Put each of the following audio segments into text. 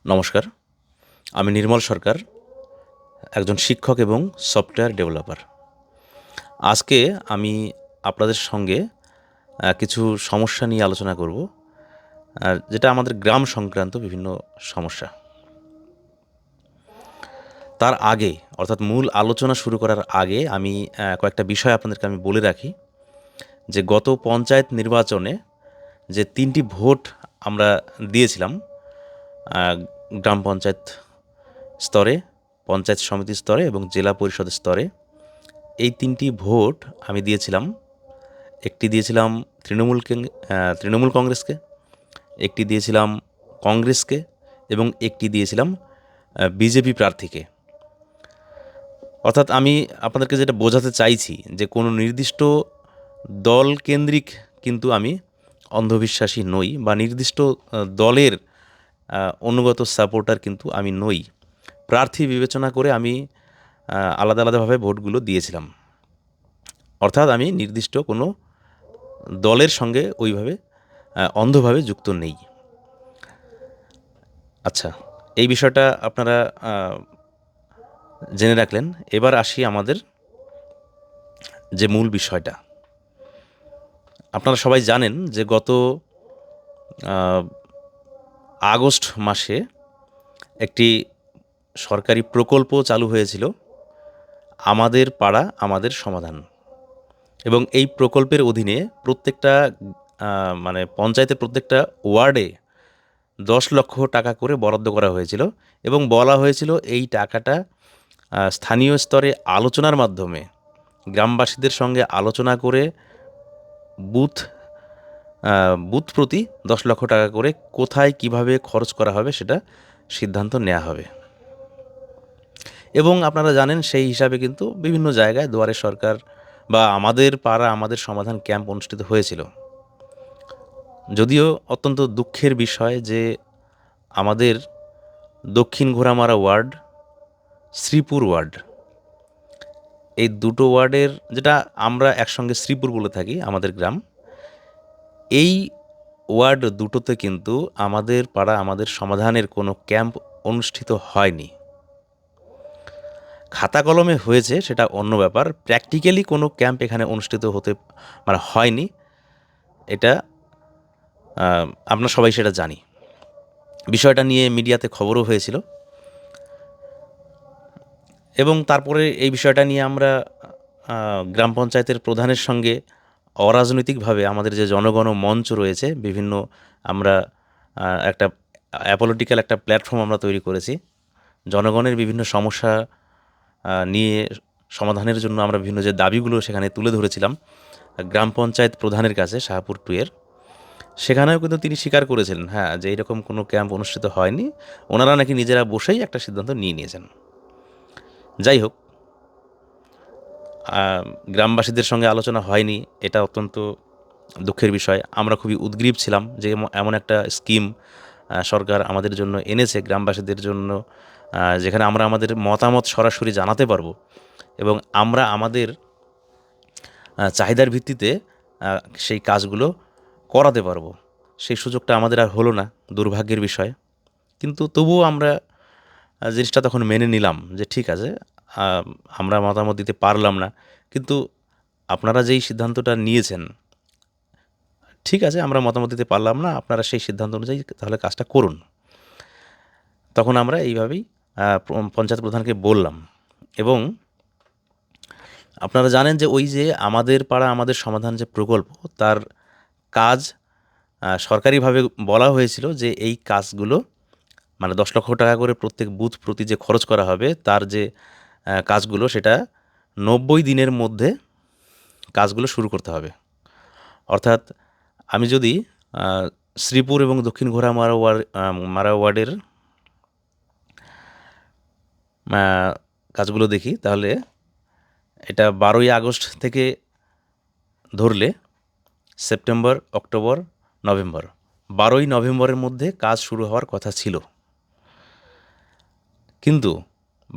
নমস্কার, আমি নির্মল সরকার, একজন শিক্ষক এবং সফটওয়্যার ডেভেলপার। আজকে আমি আপনাদের সঙ্গে কিছু সমস্যা নিয়ে আলোচনা করব, যেটা আমাদের গ্রাম সংক্রান্ত বিভিন্ন সমস্যা। তার আগে অর্থাৎ মূল আলোচনা শুরু করার আগে আমি কয়েকটা বিষয় আপনাদেরকে আমি বলে রাখি যে গত পঞ্চায়েত নির্বাচনে যে ৩টি ভোট আমরা দিয়েছিলাম গ্রাম পঞ্চায়েত স্তরে, পঞ্চায়েত সমিতি স্তরে এবং জেলা পরিষদ স্তরে, এই ৩টি ভোট আমি দিয়েছিলাম। একটি দিয়েছিলাম তৃণমূল কংগ্রেসকে, একটি দিয়েছিলাম কংগ্রেসকে এবং একটি দিয়েছিলাম বিজেপি প্রার্থীকে। অর্থাৎ আমি আপনাদেরকে যেটা বোঝাতে চাইছি যে কোনো নির্দিষ্ট দল কেন্দ্রিক কিন্তু আমি অন্ধবিশ্বাসী নই, বা নির্দিষ্ট দলের অনুগত সাপোর্টার কিন্তু আমি নই। প্রার্থী বিবেচনা করে আমি আলাদা আলাদাভাবে ভোটগুলো দিয়েছিলাম। অর্থাৎ আমি নির্দিষ্ট কোনো দলের সঙ্গে ওইভাবে অন্ধভাবে যুক্ত নেই। আচ্ছা, এই বিষয়টা আপনারা জেনে রাখলেন। এবার আসি আমাদের যে মূল বিষয়টা। আপনারা সবাই জানেন যে গত আগস্ট মাসে একটি সরকারি প্রকল্প চালু হয়েছিল, আমাদের পাড়া আমাদের সমাধান। এবং এই প্রকল্পের অধীনে প্রত্যেকটা মানে পঞ্চায়েতের প্রত্যেকটা ওয়ার্ডে 10 লক্ষ টাকা করে বরাদ্দ করা হয়েছিল এবং বলা হয়েছিল এই টাকাটা স্থানীয় স্তরে আলোচনার মাধ্যমে, গ্রামবাসীদের সঙ্গে আলোচনা করে বুথ বুথ প্রতি 10 লক্ষ টাকা করে কোথায় কিভাবে খরচ করা হবে সেটা সিদ্ধান্ত নেওয়া হবে। এবং আপনারা জানেন সেই হিসাবে কিন্তু বিভিন্ন জায়গায় দুয়ারে সরকার বা আমাদের পাড়া আমাদের সমাধান ক্যাম্প অনুষ্ঠিত হয়েছিল। যদিও অত্যন্ত দুঃখের বিষয় যে আমাদের দক্ষিণ ঘোড়ামারা ওয়ার্ড, শ্রীপুর ওয়ার্ড, এই দুটো ওয়ার্ডের, যেটা আমরা একসঙ্গে শ্রীপুর বলে থাকি আমাদের গ্রাম, এই ওয়ার্ড দুটোতে কিন্তু আমাদের পাড়া আমাদের সমাধানের কোনো ক্যাম্প অনুষ্ঠিত হয়নি। খাতা কলমে হয়েছে সেটা অন্য ব্যাপার, প্র্যাকটিক্যালি কোনো ক্যাম্প এখানে অনুষ্ঠিত হয়নি। এটা আমরা সবাই সেটা জানি। বিষয়টা নিয়ে মিডিয়াতে খবরও হয়েছিল এবং তারপরে এই বিষয়টা নিয়ে আমরা গ্রাম পঞ্চায়েতের প্রধানের সঙ্গে অরাজনৈতিকভাবে আমাদের যে জনগণ মঞ্চ রয়েছে বিভিন্ন, আমরা একটা অ্যাপলিটিক্যাল একটা প্ল্যাটফর্ম আমরা তৈরি করেছি। জনগণের বিভিন্ন সমস্যা নিয়ে সমাধানের জন্য আমরা বিভিন্ন যে দাবিগুলো সেখানে তুলে ধরেছিলাম গ্রাম পঞ্চায়েত প্রধানের কাছে, শাহপুর 2 এর। সেখানেও কিন্তু তিনি স্বীকার করেছিলেন, হ্যাঁ, যে এরকম কোনো ক্যাম্প অনুষ্ঠিত হয়নি, ওনারা নাকি নিজেরা বসেই একটা সিদ্ধান্ত নিয়ে নিয়েছেন। যাই হোক, গ্রামবাসীদের সঙ্গে আলোচনা হয়নি, এটা অত্যন্ত দুঃখের বিষয়। আমরা খুবই উদগ্রীব ছিলাম যে এমন একটা স্কিম সরকার আমাদের জন্য এনেছে গ্রামবাসীদের জন্য, যেখানে আমরা আমাদের মতামত সরাসরি জানাতে পারবো এবং আমরা আমাদের চাহিদার ভিত্তিতে সেই কাজগুলো করাতে পারবো। সেই সুযোগটা আমাদের আর হলো না, দুর্ভাগ্যের বিষয়। কিন্তু তবুও আমরা জিনিসটা তখন মেনে নিলাম যে ঠিক আছে, আমরা মতামত দিতে পারলাম না, কিন্তু আপনারা যেই সিদ্ধান্তটা নিয়েছেন, ঠিক আছে, আমরা মতামত দিতে পারলাম না, আপনারা সেই সিদ্ধান্ত অনুযায়ী তাহলে কাজটা করুন। তখন আমরা এইভাবেই পঞ্চায়েত প্রধানকে বললাম। এবং আপনারা জানেন যে ওই যে আমাদের পাড়া আমাদের সমাধান যে প্রকল্প, তার কাজ সরকারিভাবে বলা হয়েছিল যে এই কাজগুলো মানে 10 লক্ষ টাকা করে প্রত্যেক বুথ প্রতি যে খরচ করা হবে, তার যে কাজগুলো সেটা 90 দিনের মধ্যে কাজগুলো শুরু করতে হবে। অর্থাৎ আমি যদি শ্রীপুর এবং দক্ষিণ মারা ওয়ার্ডের কাজগুলো দেখি, তাহলে এটা 12ই আগস্ট থেকে ধরলে সেপ্টেম্বর, অক্টোবর, নভেম্বর, 12ই নভেম্বরের মধ্যে কাজ শুরু হওয়ার কথা ছিল। কিন্তু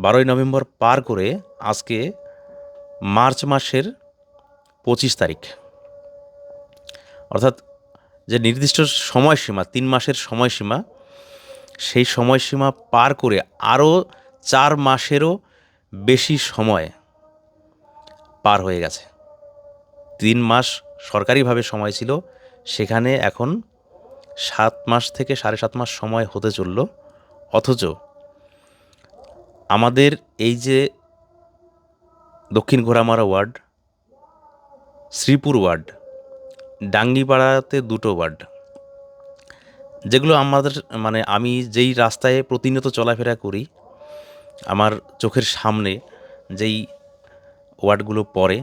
12ই নভেম্বর পার করে আজকে মার্চ মাসের 25 তারিখ, অর্থাৎ যে নির্দিষ্ট সময়সীমা 3 মাসের সময়সীমা, সেই সময়সীমা পার করে আরও 4 মাসেরও বেশি সময় পার হয়ে গেছে। 3 মাস সরকারিভাবে সময় ছিল, সেখানে এখন 7 মাস থেকে 7.5 মাস সময় হতে চলল। অথচ আমাদের এই যে দক্ষিণ ঘোড়ামারা ওয়ার্ড, শ্রীপুর ওয়ার্ড, ডাঙ্গিপাড়াতে 2টো ওয়ার্ড, যেগুলো আমাদের মানে আমি যেই রাস্তায় প্রতিনিয়ত চলাফেরা করি, আমার চোখের সামনে যেই ওয়ার্ডগুলো পড়ে,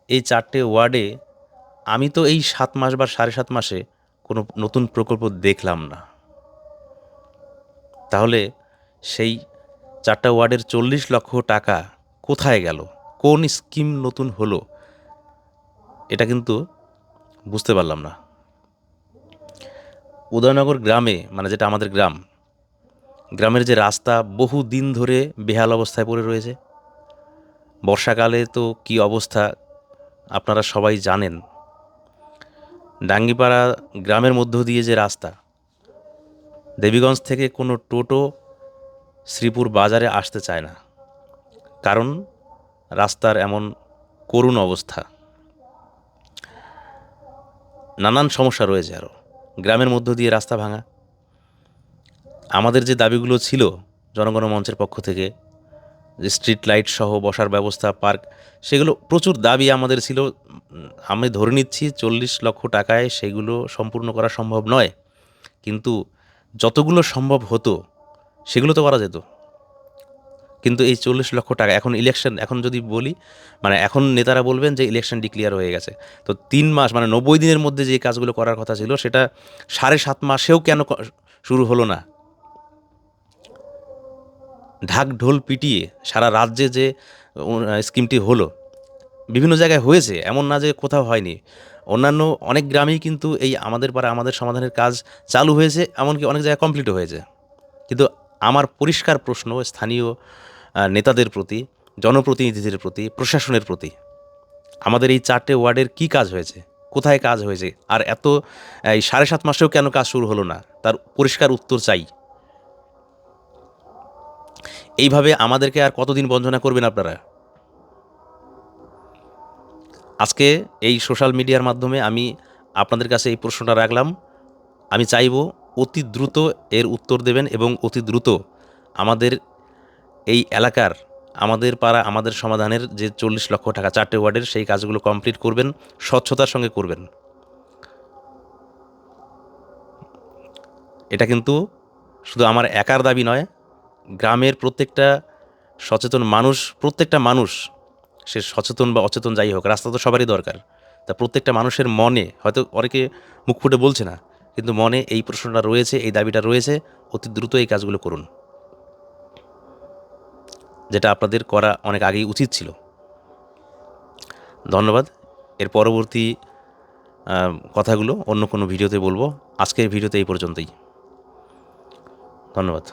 এই 4টে ওয়ার্ডে আমি তো এই 7 মাস বা 7.5 মাসে কোনো নতুন প্রকল্প দেখলাম না। তাহলে সেই 4টা ওয়ার্ডের 40 লক্ষ টাকা কোথায় গেল? কোন স্কিম নতুন হলো? এটা কিন্তু বুঝতে পারলাম না। উদয়নগর গ্রামে, মানে যেটা আমাদের গ্রামের যে রাস্তা বহু দিন ধরে বেহাল অবস্থায় পড়ে রয়েছে। বর্ষাকালে তো কী অবস্থা আপনারা সবাই জানেন। ডাঙ্গিপাড়া গ্রামের মধ্য দিয়ে যে রাস্তা, দেবীগঞ্জ থেকে কোনো টোটো শ্রীপুর বাজারে আসতে চায় না, কারণ রাস্তার এমন করুণ অবস্থা। নানান সমস্যা রয়েছে আরও, গ্রামের মধ্য দিয়ে রাস্তা ভাঙা। আমাদের যে দাবিগুলো ছিল জনগণ মঞ্চের পক্ষ থেকে, যে স্ট্রিট লাইট সহ বসার ব্যবস্থা, পার্ক, সেগুলো প্রচুর দাবি আমাদের ছিল। আমি ধরে নিচ্ছি 40 লক্ষ টাকায় সেগুলো সম্পূর্ণ করা সম্ভব নয়, কিন্তু যতগুলো সম্ভব হতো সেগুলো তো করা যেত। কিন্তু এই 40 লক্ষ টাকা, এখন ইলেকশন, এখন যদি বলি, মানে এখন নেতারা বলবেন যে ইলেকশন ডিক্লেয়ার হয়ে গেছে, তো 3 মাস মানে 90 দিনের মধ্যে যে কাজগুলো করার কথা ছিল সেটা 7.5 মাসেও কেন শুরু হলো না? ঢাক ঢোল পিটিয়ে সারা রাজ্যে যে স্কিমটি হলো, বিভিন্ন জায়গায় হয়েছে, এমন না যে কোথাও হয়নি। অন্যান্য অনেক গ্রামেই কিন্তু এই আমাদের পাড়া আমাদের সমাধানের কাজ চালু হয়েছে, এমনকি অনেক জায়গায় কমপ্লিটও হয়েছে। কিন্তু আমার পরিষ্কার প্রশ্ন স্থানীয় নেতাদের প্রতি, জনপ্রতিনিধিদের প্রতি, প্রশাসনের প্রতি, আমাদের এই 4টে ওয়ার্ডের কী কাজ হয়েছে? কোথায় কাজ হয়েছে? আর এত এই 7.5 মাসেও কেন কাজ শুরু হলো না? তার পরিষ্কার উত্তর চাই। এইভাবে আমাদেরকে আর কতদিন বঞ্চনা করবেন আপনারা? আজকে এই সোশ্যাল মিডিয়ার মাধ্যমে আমি আপনাদের কাছে এই প্রশ্নটা রাখলাম। আমি চাইব অতি দ্রুত এর উত্তর দেবেন এবং অতি দ্রুত আমাদের এই এলাকার, আমাদের পাড়া আমাদের সমাধানের যে 40 লক্ষ টাকা 4টে ওয়ার্ডের, সেই কাজগুলো কমপ্লিট করবেন, স্বচ্ছতার সঙ্গে করবেন। এটা কিন্তু শুধু আমার একার দাবি নয়, গ্রামের প্রত্যেকটা সচেতন মানুষ, প্রত্যেকটা মানুষ, সে সচেতন বা অচেতন যাই হোক, রাস্তা তো সবারই দরকার। তা প্রত্যেকটা মানুষের মনে, হয়তো অনেকে মুখ ফুটে বলছে না, কিন্তু মনে এই প্রশ্নটা রয়েছে, এই দাবিটা রয়েছে। অতি দ্রুত এই কাজগুলো করুন, যেটা আপনাদের করা অনেক আগেই উচিত ছিল। ধন্যবাদ। এর পরবর্তী কথাগুলো অন্য কোনো ভিডিওতে বলবো। আজকের ভিডিওতে এই পর্যন্তই। ধন্যবাদ।